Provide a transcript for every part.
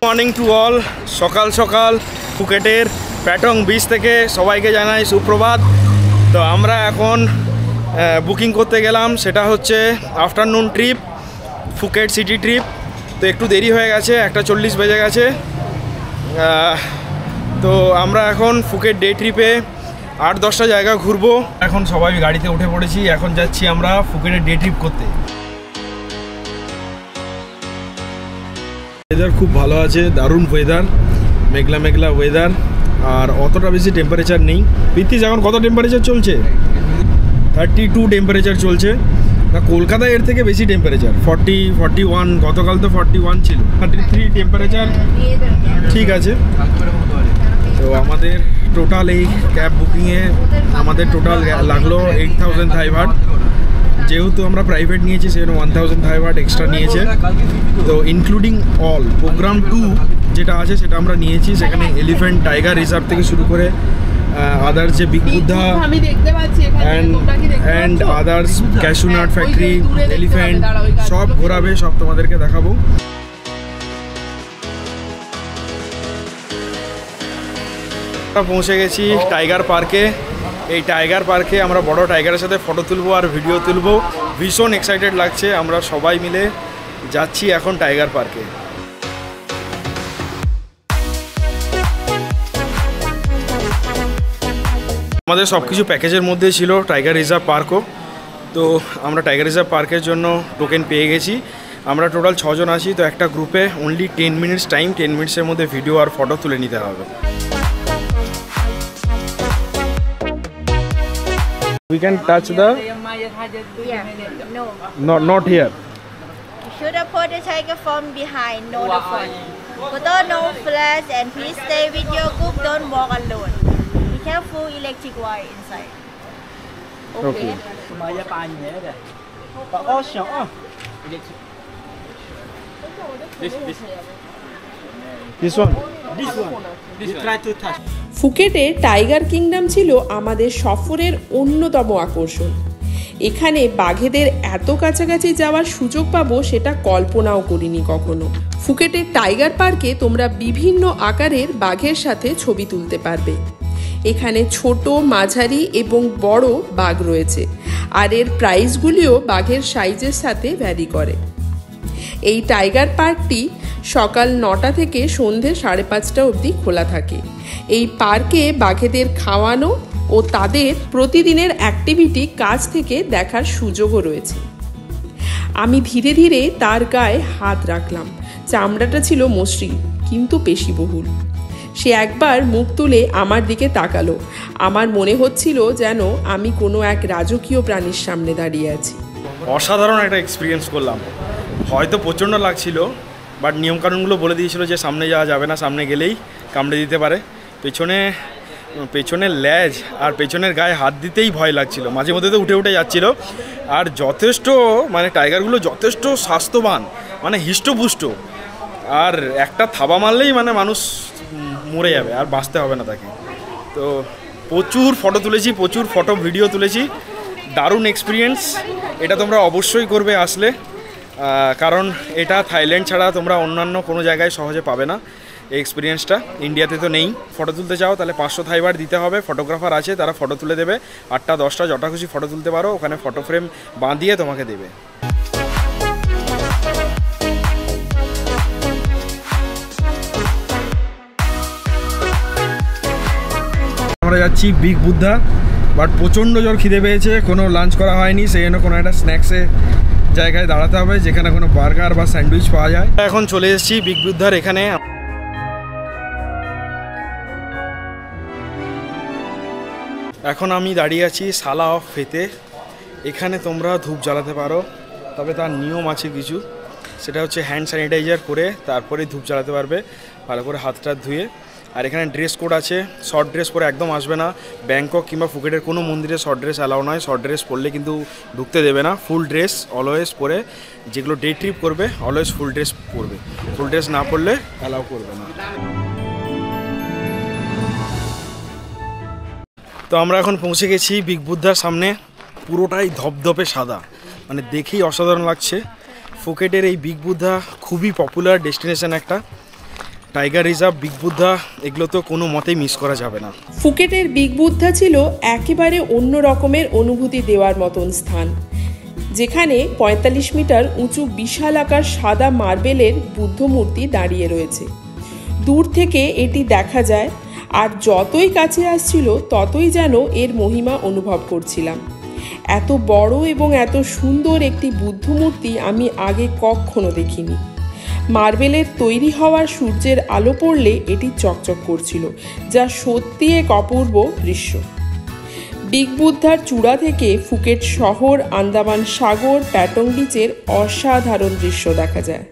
Morning to all. সকাল সকাল ফুকেটের প্যাটং beach থেকে সবাইকে জানাই সুপ্রভাত। তো আমরা এখন বুকিং করতে গেলাম, সেটা হচ্ছে afternoon trip, Phuket city trip. তো একটু দেরি হয়ে গেছে, 1:40 বেজে গেছে। তো আমরা এখন ফুকেট ডে ট্রিপে 8-10টা জায়গা ঘুরবো। এখন সবাই গাড়িতে উঠে পড়েছি, এখন যাচ্ছি আমরা ফুকেটের ডে ট্রিপ করতে। ওয়েদার খুব ভালো আছে, দারুণ ওয়েদার, মেঘলা মেঘলা ওয়েদার, আর অতটা বেশি টেম্পারেচার নেই। পৃথিবী এখন কত টেম্পারেচার চলছে? 32 টেম্পারেচার চলছে। না, কলকাতায় এর থেকে বেশি টেম্পারেচার, 41। গতকাল তো 41 ছিল। 33 টেম্পারেচার ঠিক আছে। তো আমাদের টোটাল এই ক্যাব বুকিংয়ে আমাদের টোটাল লাগলো 8000 থাই বাট। যেহেতু আমরা প্রাইভেট নিয়েছি সেজন্য 1000 থাই বাট এক্সট্রা নিয়েছে। তো ইনক্লুডিং অল প্রোগ্রাম 2 যেটা আছে সেটা আমরা নিয়েছি। সেখানে এলিফ্যান্ট টাইগার রিজার্ভ থেকে শুরু করে আদার্স যে big Buddha and others cashew nut factory, elephant সব ঘোরাবে, সব তোমাদেরকে দেখাবো। পৌঁছে গেছি টাইগার পার্কে। এই টাইগার পার্কে আমরা বড় টাইগারের সাথে ফটো তুলবো আর ভিডিও তুলবো। ভীষণ এক্সাইটেড লাগছে, আমরা সবাই মিলে যাচ্ছি এখন টাইগার পার্কে। আমাদের সব কিছু প্যাকেজের মধ্যে ছিল টাইগার রিজার্ভ পার্কও। তো আমরা টাইগার রিজার্ভ পার্কের জন্য টোকেন পেয়ে গেছি। আমরা টোটাল 6 জন আছি। তো একটা গ্রুপে অনলি 10 মিনিটস টাইম, 10 মিনিটসের মধ্যে ভিডিও আর ফটো তুলে নিতে হবে। We can touch the not here. You should have put the tiger from behind, no the front. Photo no flash, and please stay with your group. Don't walk alone. Be careful, electric wire inside. Okay. This one. You try to touch. ফুকেটে tiger kingdom ছিল আমাদের সফরের অন্যতম আকর্ষণ। এখানে বাঘেদের এত কাছাকাছি যাওয়ার সুযোগ পাবো সেটা কল্পনাও করিনি কখনো। ফুকেটের টাইগার পার্কে তোমরা বিভিন্ন আকারের বাঘের সাথে ছবি তুলতে পারবে। এখানে ছোট, মাঝারি এবং বড় বাঘ রয়েছে, আর এর প্রাইসগুলিও বাঘের সাইজের সাথে ভ্যারি করে। এই টাইগার পার্কটি সকাল 9টা থেকে সন্ধে 5:30 অবধি খোলা থাকে। এই পার্কে বাঘেদের খাওয়ানো ও তাদের প্রতিদিনের অ্যাক্টিভিটি কাছ থেকে দেখার সুযোগও রয়েছে। আমি ধীরে ধীরে তার গায়ে হাত রাখলাম। চামড়াটা ছিল মসৃণ কিন্তু পেশিবহুল। সে একবার মুখ তুলে আমার দিকে তাকালো। আমার মনে হচ্ছিল যেন আমি কোনো এক রাজকীয় প্রাণীর সামনে দাঁড়িয়ে আছি। অসাধারণ একটা এক্সপিরিয়েন্স করলাম। হয়তো প্রচণ্ড লাগছিল, বাট নিয়মকানুনগুলো বলে দিয়েছিল যে সামনে যাওয়া যাবে না, সামনে গেলেই কামড়ে দিতে পারে। পেছনের লেজ আর পেছনের গায়ে হাত দিতেই ভয় লাগছিল, মাঝে মধ্যে তো উঠে উঠে যাচ্ছিল। আর যথেষ্ট টাইগারগুলো যথেষ্ট স্বাস্থ্যবান, হিষ্টপুষ্ট। আর একটা থাবা মারলেই মানুষ মরে যাবে, আর বাঁচতে হবে না তাকে। তো প্রচুর ফটো তুলেছি, প্রচুর ফটো ভিডিও তুলেছি। দারুণ এক্সপিরিয়েন্স, এটা তোমরা অবশ্যই করবে আসলে, কারণ এটা থাইল্যান্ড ছাড়া তোমরা অন্যান্য কোনো জায়গায় সহজে পাবে না। এই এক্সপিরিয়েন্সটা ইন্ডিয়াতে তো নেই। ফটো তুলতে চাও তাহলে 500 থাই বাট দিতে হবে। ফটোগ্রাফার আছে, তারা ফটো তুলে দেবে। 8টা 10টা যটা খুশি ফটো তুলতে পারো, ওখানে ফটো ফ্রেম বাঁধিয়ে তোমাকে দেবে। আমরা যাচ্ছি বিগ বুদ্ধা, বাট প্রচণ্ড জোর খিদে পেয়েছে, কোনো লাঞ্চ করা হয়নি, সেই জন্য কোনো একটা স্ন্যাক্সে জায়গায় দাঁড়াতে হবে যেখানে কোনো বার্গার বা স্যান্ডউইচ পাওয়া যায়। এখন চলে এসেছি বিগ বুদ্ধার এখানে। এখন আমি দাঁড়িয়ে আছি সালা অফ ফেতে। এখানে তোমরা ধূপ জ্বালাতে পারো, তবে তার নিয়ম আছে কিছু। সেটা হচ্ছে হ্যান্ড স্যানিটাইজার করে তারপরে ধূপ জ্বালাতে পারবে, ভালো করে হাতটা ধুয়ে। আর এখানে ড্রেস কোড আছে, শর্ট ড্রেস পরে একদম আসবে না। ব্যাংকক কিংবা ফুকেটের কোনো মন্দিরে শর্ট ড্রেস অ্যালাউ নয়। শর্ট ড্রেস পরলে কিন্তু ঢুকতে দেবে না। ফুল ড্রেস অলওয়েজ পরে, যেগুলো ডে ট্রিপ করবে অলওয়েজ ফুল ড্রেস পরবে। ফুল ড্রেস না পরলে অ্যালাউ করবে না। তো আমরা এখন পৌঁছে গেছি বিগ বুদ্ধার সামনে। পুরোটাই ধপধপে সাদা, দেখেই অসাধারণ লাগছে। ফুকেটের এই বিগ বুদ্ধা খুবই পপুলার ডেস্টিনেশন একটা। টাইগার রিজার্ভ, বিগ বুদ্ধা, এগুলো তো কোনো মতেই মিস করা যাবে না। ফুকেটের বিগ বুদ্ধা ছিল একেবারে অন্য রকমের অনুভূতি দেওয়ার মতন স্থান, যেখানে ৪৫ মিটার উঁচু বিশাল আকার সাদা মার্বেলের বুদ্ধ মূর্তি দাঁড়িয়ে রয়েছে। দূর থেকে এটি দেখা যায়, আর যতই কাছে আসছিল ততই যেন এর মহিমা অনুভব করছিলাম। এত বড় এবং এত সুন্দর একটি বুদ্ধ মূর্তি আমি আগে কখনো দেখিনি। মার্বেলের তৈরি হওয়ার সূর্যের আলো পড়লে এটি চকচক করছিল, যা সত্যি এক অপূর্ব দৃশ্য। বিগ বুদ্ধার চূড়া থেকে ফুকেট শহর, আন্দামান সাগর, প্যাটং বিচের অসাধারণ দৃশ্য দেখা যায়।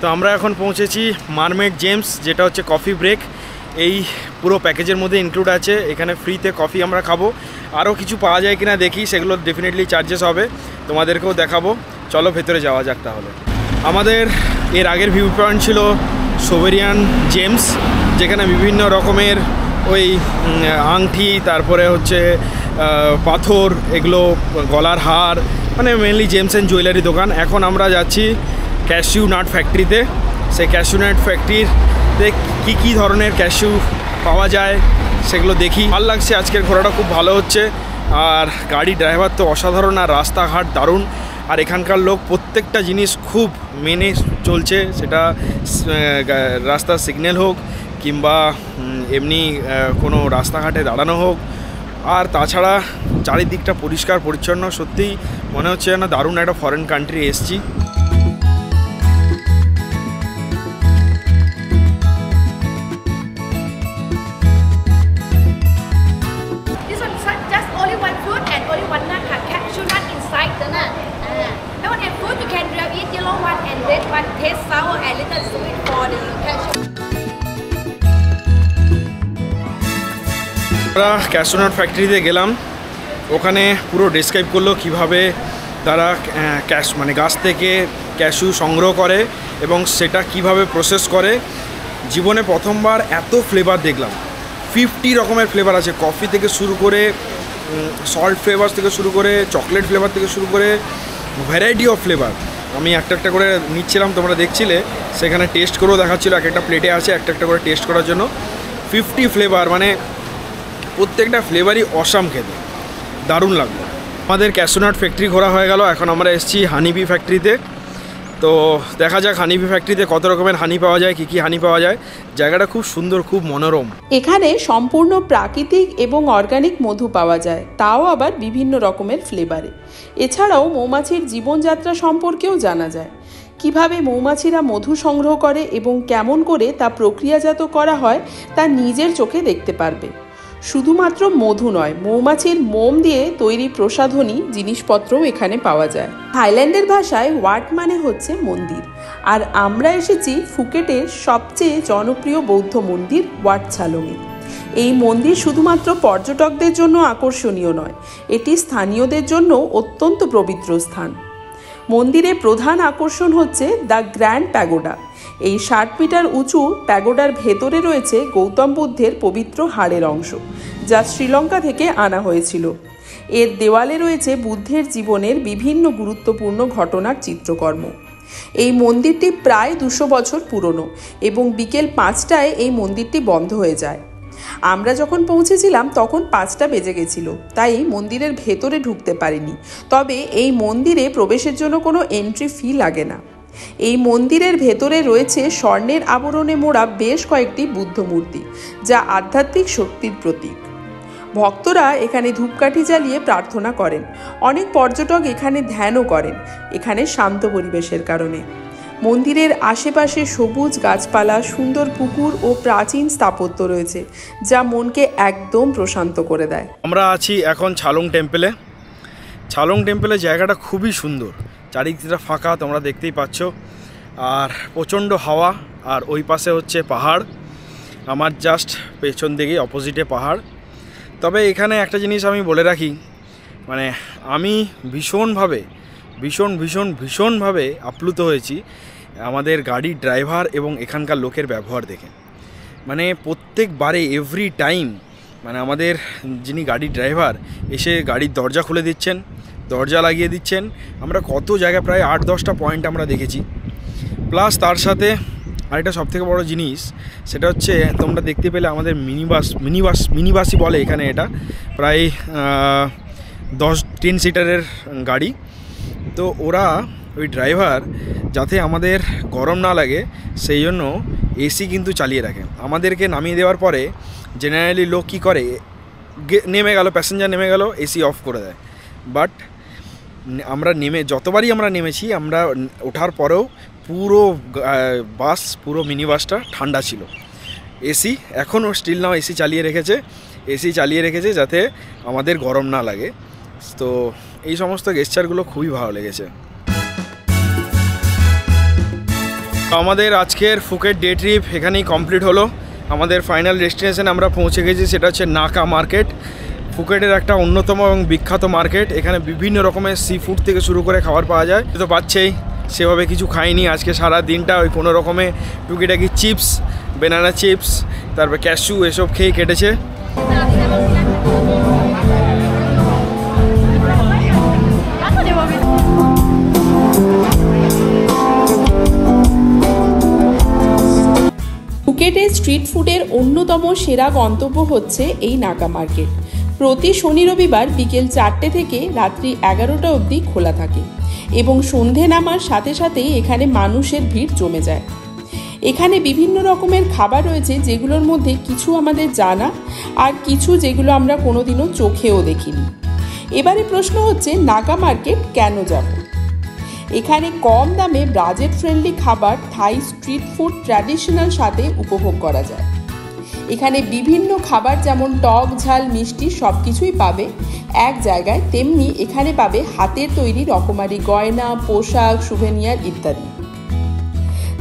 তো আমরা এখন পৌঁছেছি মারমেড জেমস, যেটা হচ্ছে কফি ব্রেক। এই পুরো প্যাকেজের মধ্যে ইনক্লুড আছে। এখানে ফ্রিতে কফি আমরা খাবো। আরও কিছু পাওয়া যায় কিনা দেখি, সেগুলো ডেফিনেটলি চার্জেস হবে, তোমাদেরকেও দেখাবো। চলো ভেতরে যাওয়া যাক তাহলে। আমাদের এর আগের ভিউ পয়েন্ট ছিল সোভেরিয়ান জেমস, যেখানে বিভিন্ন রকমের ওই আংটি, তারপরে হচ্ছে পাথর, এগুলো গলার হার, মানে মেনলি জেমস অ্যান্ড জুয়েলারি দোকান। এখন আমরা যাচ্ছি ক্যাশিউ নাট ফ্যাক্টরিতে। সেই ক্যাশিউ নাট ফ্যাক্টরিতে কী ধরনের ক্যাশিউ পাওয়া যায় সেগুলো দেখি। ভালো লাগছে, আজকের ঘোরাটা খুব ভালো হচ্ছে। আর গাড়ি ড্রাইভার তো অসাধারণ, আর রাস্তাঘাট দারুণ। আর এখানকার লোক প্রত্যেকটা জিনিস খুব মেনে চলছে, সেটা রাস্তার সিগন্যাল হোক কিংবা এমনি কোনো রাস্তাঘাটে দাঁড়ানো হোক। আর তাছাড়া চারিদিকটা পরিষ্কার পরিচ্ছন্ন, সত্যিই মনে হচ্ছে না দারুণ একটা ফরেন কান্ট্রি এসছি। আমরা ক্যাশিউ নাট ফ্যাক্টরিতে গেলাম, ওখানে পুরো ডেসক্রাইব করলো কিভাবে তারা মানে গাছ থেকে ক্যাশিউ সংগ্রহ করে এবং সেটা কিভাবে প্রসেস করে। জীবনে প্রথমবার এত ফ্লেভার দেখলাম। 50 রকমের ফ্লেভার আছে, কফি থেকে শুরু করে সল্ট ফ্লেভার থেকে শুরু করে চকলেট ফ্লেভার থেকে শুরু করে ভ্যারাইটি অফ ফ্লেভার। আমি একটা একটা করে নিচ্ছিলাম, তোমরা দেখছিলে, সেখানে টেস্ট করেও দেখাচ্ছিলো। এক একটা প্লেটে আছে একটা একটা করে টেস্ট করার জন্য। 50 ফ্লেভার, মানে প্রত্যেকটা ফ্লেভারই অসাম খেতে, দারুণ লাগলো। আমাদের ক্যাশিউ নাট ফ্যাক্টরি ঘোরা হয়ে গেল। এখন আমরা এসেছি হানিবি ফ্যাক্টরিতে। তো দেখা যাক হানিবি ফ্যাক্টরিতে কত রকমের হানি পাওয়া যায়, কী কী হানি পাওয়া যায়। জায়গাটা খুব সুন্দর, খুব মনোরম। এখানে সম্পূর্ণ প্রাকৃতিক এবং অর্গানিক মধু পাওয়া যায়, তাও আবার বিভিন্ন রকমের ফ্লেভারে। এছাড়াও মৌমাছির জীবনযাত্রা সম্পর্কেও জানা যায়, কিভাবে মৌমাছিরা মধু সংগ্রহ করে এবং কেমন করে তা প্রক্রিয়াজাত করা হয় তা নিজের চোখে দেখতে পারবে। শুধুমাত্র মধু নয়, মৌমাছির মোম দিয়ে তৈরি প্রসাধনী জিনিসপত্রও এখানে পাওয়া যায়। থাইল্যান্ডের ভাষায় ওয়াট মানে হচ্ছে মন্দির, আর আমরা এসেছি ফুকেটের সবচেয়ে জনপ্রিয় বৌদ্ধ মন্দির ওয়াট ছালংয়ে। এই মন্দির শুধুমাত্র পর্যটকদের জন্য আকর্ষণীয় নয়, এটি স্থানীয়দের জন্য অত্যন্ত পবিত্র স্থান। মন্দিরের প্রধান আকর্ষণ হচ্ছে দ্য গ্র্যান্ড প্যাগোডা। এই 60 মিটার উঁচু প্যাগোডার ভেতরে রয়েছে গৌতম বুদ্ধের পবিত্র হাড়ের অংশ, যা শ্রীলঙ্কা থেকে আনা হয়েছিল। এর দেওয়ালে রয়েছে বুদ্ধের জীবনের বিভিন্ন গুরুত্বপূর্ণ ঘটনার চিত্রকর্ম। এই মন্দিরটি প্রায় 200 বছর পুরনো এবং বিকেল 5টায় এই মন্দিরটি বন্ধ হয়ে যায়। আমরা যখন পৌঁছেছিলাম তখন 5টা বেজে গেছিল, তাই মন্দিরের ভেতরে ঢুকতে পারিনি। তবে এই মন্দিরে প্রবেশের জন্য কোনো এন্ট্রি ফি লাগে না। এই মন্দিরের ভেতরে রয়েছে স্বর্ণের আবরণে মোড়া বেশ কয়েকটি বুদ্ধ মূর্তি, যা আধ্যাত্মিক শক্তির প্রতীক। ভক্তরা এখানে ধূপকাঠি জ্বালিয়ে প্রার্থনা করেন। অনেক পর্যটক এখানে ধ্যানও করেন, এখানে শান্ত পরিবেশের কারণে। মন্দিরের আশেপাশে সবুজ গাছপালা, সুন্দর পুকুর ও প্রাচীন স্থাপত্য রয়েছে, যা মনকে একদম প্রশান্ত করে দেয়। আমরা আছি এখন ছালং টেম্পলে। ছালং টেম্পলের জায়গাটা খুবই সুন্দর, চারিদিকটা ফাঁকা, তোমরা দেখতেই পাচ্ছ, আর প্রচণ্ড হাওয়া। আর ওই পাশে হচ্ছে পাহাড়, আমার জাস্ট পেছন দিকেই অপোজিটে পাহাড়। তবে এখানে একটা জিনিস আমি বলে রাখি, মানে আমি ভীষণভাবে আপ্লুত হয়েছি আমাদের গাড়ির ড্রাইভার এবং এখানকার লোকের ব্যবহার দেখে। মানে প্রত্যেকবারে এভরি টাইম মানে আমাদের যিনি গাড়ির ড্রাইভার এসে গাড়ির দরজা খুলে দিচ্ছেন, দরজা লাগিয়ে দিচ্ছেন। আমরা কত জায়গায় প্রায় 8-10টা পয়েন্ট আমরা দেখেছি। প্লাস তার সাথে আরেকটা সবথেকে বড় জিনিস, সেটা হচ্ছে তোমরা দেখতে পেলে আমাদের মিনিবাসই বলে এখানে, এটা প্রায় 10 সিটারের গাড়ি। তো ওরা ওই ড্রাইভার যাতে আমাদের গরম না লাগে সেই জন্য এসি কিন্তু চালিয়ে রাখে। আমাদেরকে নামিয়ে দেওয়ার পরে জেনারেলি লোক কী করে, নেমে গেল, প্যাসেঞ্জার নেমে গেল, এসি অফ করে দেয়। বাট আমরা যতবারই আমরা নেমেছি, আমরা ওঠার পরেও পুরো বাস, পুরো মিনি বাসটা ঠান্ডা ছিল। এসি এখনও স্টিল নাও এসি চালিয়ে রেখেছে যাতে আমাদের গরম না লাগে। তো এই সমস্ত গেস্টারগুলো খুবই ভালো লেগেছে। আমাদের আজকের ফুকেট ডে ট্রিপ এখানেই কমপ্লিট হলো। আমাদের ফাইনাল ডেস্টিনেশন আমরা পৌঁছে গেছি, সেটা হচ্ছে নাকা মার্কেট। ফুকেটের একটা অন্যতম এবং বিখ্যাত মার্কেট। এখানে বিভিন্ন রকমের সি ফুড থেকে শুরু করে খাবার পাওয়া যায়। তো পাচ্ছেই, সেভাবে কিছু খাইনি আজকে সারা দিনটা, ওই কোনো রকমে টুকিটাকি চিপস, বেনানা চিপস, তারপর ক্যাশু এসব খেয়ে কেটেছে। ফুকেটের স্ট্রিট ফুডের অন্যতম সেরা গন্তব্য হচ্ছে এই নাকা মার্কেট। প্রতি শনি রবিবার বিকেল 4টে থেকে রাত্রি 11টা অবধি খোলা থাকে এবং সন্ধে নামার সাথে সাথেই এখানে মানুষের ভিড় জমে যায়। এখানে বিভিন্ন রকমের খাবার রয়েছে, যেগুলোর মধ্যে কিছু আমাদের জানা আর কিছু যেগুলো আমরা কোনোদিনও চোখেও দেখিনি। এবারে প্রশ্ন হচ্ছে, নাকা মার্কেট কেন যাব? এখানে কম দামে বাজেট ফ্রেন্ডলি খাবার, থাই স্ট্রিট ফুড ট্র্যাডিশনাল স্বাদে উপভোগ করা যায়। এখানে বিভিন্ন খাবার যেমন টক, ঝাল, মিষ্টি সব কিছুই পাবে এক জায়গায়। তেমনি এখানে পাবে হাতের তৈরি রকমারি গয়না, পোশাক, সুভেনিয়ার ইত্যাদি।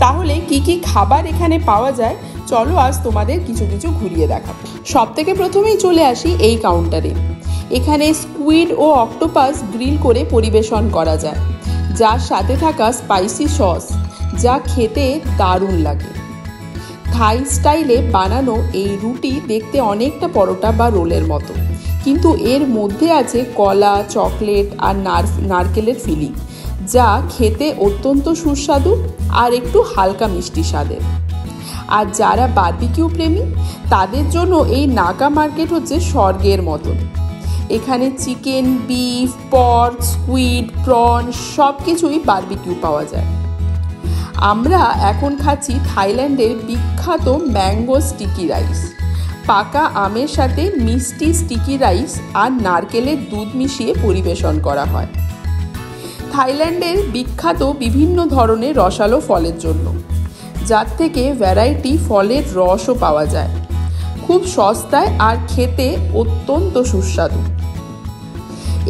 তাহলে কি কি খাবার এখানে পাওয়া যায়, চলো আজ তোমাদের কিছু কিছু ঘুরিয়ে দেখাবো। সব থেকে প্রথমেই চলে আসি এই কাউন্টারে। এখানে স্কুইড ও অক্টোপাস গ্রিল করে পরিবেশন করা যায়, যার সাথে থাকা স্পাইসি সস যা খেতে দারুণ লাগে। থাই স্টাইলে বানানো এই রুটি দেখতে অনেকটা পরোটা বা রোলের মতো, কিন্তু এর মধ্যে আছে কলা, চকলেট আর নারকেলের ফিলিং, যা খেতে অত্যন্ত সুস্বাদু আর একটু হালকা মিষ্টি স্বাদের। আর যারা বারবিকিউ প্রেমী তাদের জন্য এই নাকা মার্কেট হচ্ছে স্বর্গের মতন। এখানে chicken, beef, pork, squid, prawn সব কিছুই বারবিকিউ পাওয়া যায়। আমরা এখন খাচ্ছি থাইল্যান্ডের বিখ্যাত ম্যাঙ্গো স্টিকি রাইস। পাকা আমের সাথে মিষ্টি স্টিকি রাইস আর নারকেলের দুধ মিশিয়ে পরিবেশন করা হয়। থাইল্যান্ডের বিখ্যাত বিভিন্ন ধরনের রসালো ফলের জন্য, যার থেকে ভ্যারাইটি ফলের রসও পাওয়া যায় খুব সস্তায় আর খেতে অত্যন্ত সুস্বাদু।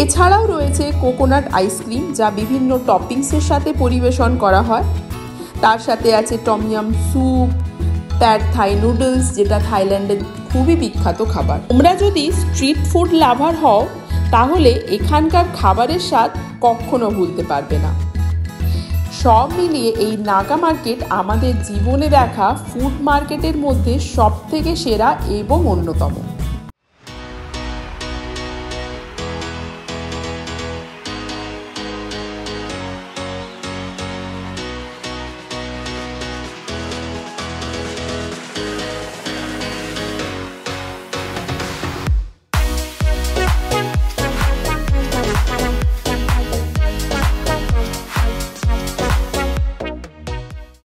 এছাড়াও রয়েছে কোকোনাট আইসক্রিম, যা বিভিন্ন টপিংসের সাথে পরিবেশন করা হয়। তার সাথে আছে টমিয়াম স্যুপ, প্যাড থাই নুডলস, যেটা থাইল্যান্ডের খুবই বিখ্যাত খাবার। তোমরা যদি স্ট্রিট ফুড লাভার হও তাহলে এখানকার খাবারের স্বাদ কখনো ভুলতে পারবে না। সব মিলিয়ে এই নাকা মার্কেট আমাদের জীবনে দেখা ফুড মার্কেটের মধ্যে সবথেকে সেরা এবং অন্যতম।